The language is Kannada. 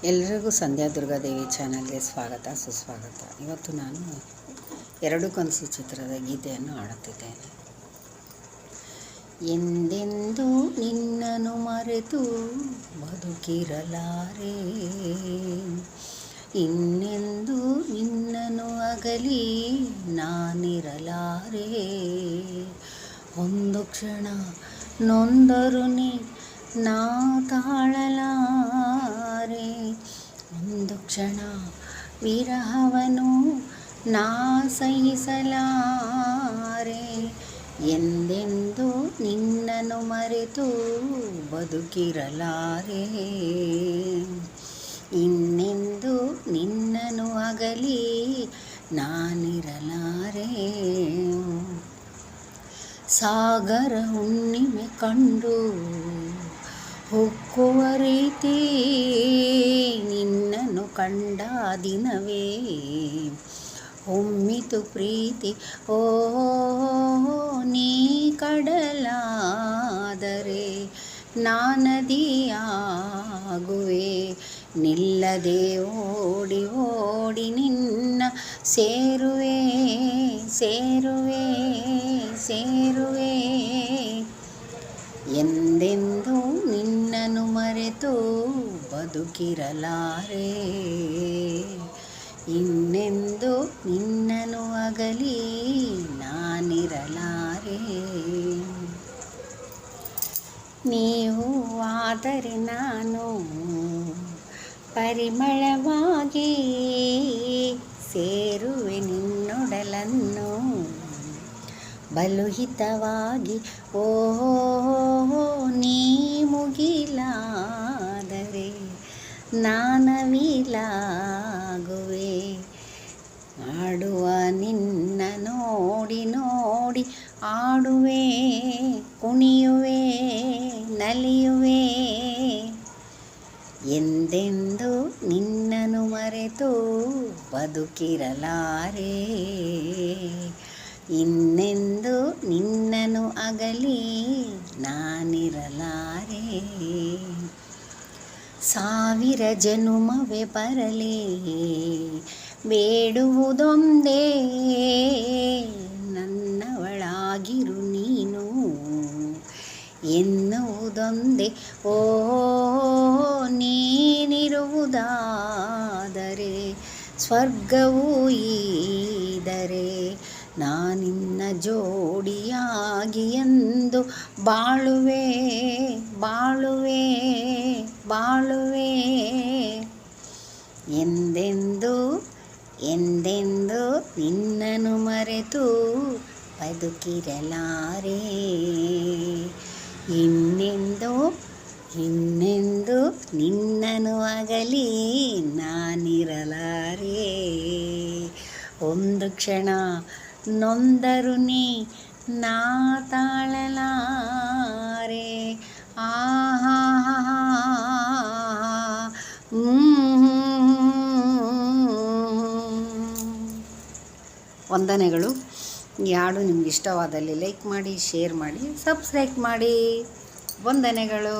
ಎಲ್ರಿಗೂ ಸಂಧ್ಯಾ ದುರ್ಗಾದೇವಿ ಚಾನಲ್ಗೆ ಸ್ವಾಗತ ಸುಸ್ವಾಗತ. ಇವತ್ತು ನಾನು ಎರಡು ಕನಸು ಚಿತ್ರದ ಗೀತೆಯನ್ನು ಹಾಡುತ್ತಿದ್ದೇನೆ. ಎಂದೆಂದೂ ನಿನ್ನನ್ನು ಮರೆತು ಬದುಕಿರಲಾರೆ, ಇನ್ನೆಂದೂ ನಿನ್ನನ್ನು ಅಗಲಿ ನಾನಿರಲಾರೆ. ಒಂದು ಕ್ಷಣ ನೊಂದರು ನೀ ನಾ ತಾಳಲಾರೆ, ಒಂದು ಕ್ಷಣ ವಿರಹವನು ನಾ ಸಹಿಸಲಾರೆ. ಎಂದೆಂದೂ ನಿನ್ನನ್ನು ಮರೆತು ಬದುಕಿರಲಾರೆ, ಇನ್ನೆಂದೂ ನಿನ್ನನ್ನು ಅಗಲಿ ನಾನಿರಲಾರೆ. ಸಾಗರ ಹುಣ್ಣಿಮೆ ಕಂಡು ಹೊಕ್ಕುವ ರೀತಿ ನಿನ್ನನ್ನು ಕಂಡ ದಿನವೇ ಒಮ್ಮಿತು ಪ್ರೀತಿ. ಓ ನೀ ಕಡಲಾದರೆ ನಾನದಿಯಾಗುವೆ, ನಿಲ್ಲದೆ ಓಡಿ ಓಡಿ ನಿನ್ನ ಸೇರುವೆ ಸೇರುವೆ ಸೇರುವೆ. ಎಂದೆಂದೂ ನಿನ್ನನ್ನು ಮರೆತು ಬದುಕಿರಲಾರೆ, ಇನ್ನೆಂದೂ ನಿನ್ನನ್ನು ಅಗಲಿ ನಾನಿರಲಾರೆ. ನೀವು ಆದರೆ ನಾನು ಪರಿಮಳವಾಗಿ ಸೇರುವೆ ನಿನ್ನೊಡಲನ್ನು ಬಲುಹಿತವಾಗಿ. ಓ ನೀ ಮುಗಿಲಾದರೆ ನಾನವಿಲಾಗುವೆ, ಆಡುವ ನಿನ್ನ ನೋಡಿ ನೋಡಿ ಆಡುವೆ, ಕುಣಿಯುವೆ ನಲಿಯುವೆ. ಎಂದೆಂದೂ ನಿನ್ನನ್ನು ಮರೆತು ಬದುಕಿರಲಾರೆ, ಇನ್ನೆಂದೂ ನಿನ್ನನ್ನು ಅಗಲಿ ನಾನಿರಲಾರೆ. ಸಾವಿರ ಜನುಮವೇ ಬರಲಿ ಬೇಡುವುದೊಂದೇ, ನನ್ನವಳಾಗಿರು ನೀನು ಎನ್ನುವುದೊಂದೇ. ಓ ನೀನಿರುವುದಾದರೆ ಸ್ವರ್ಗವೂ ಈದರೆ ನಾನಿನ್ನ ಜೋಡಿಯಾಗಿ ಎಂದು ಬಾಳುವೆ ಬಾಳುವೆ ಬಾಳುವೆ. ಎಂದೆಂದೂ ಎಂದೆಂದೂ ನಿನ್ನನ್ನು ಮರೆತು ಬದುಕಿರಲಾರೆ, ಇನ್ನೆಂದೂ ಇನ್ನೆಂದೂ ನಿನ್ನನ್ನು ಅಗಲಿ ನಾನಿರಲಾರೆ. ಒಂದು ಕ್ಷಣ ನೊಂದರು ನೀ ನಾ ತಾಳಲಾರೆ. ಆಹಾ ವಂದನೆಗಳು. ಈ ಹಾಡು ನಿಮ್ಗೆ ಇಷ್ಟವಾದಲ್ಲಿ ಲೈಕ್ ಮಾಡಿ, ಶೇರ್ ಮಾಡಿ, ಸಬ್ಸ್ಕ್ರೈಬ್ ಮಾಡಿ. ವಂದನೆಗಳು.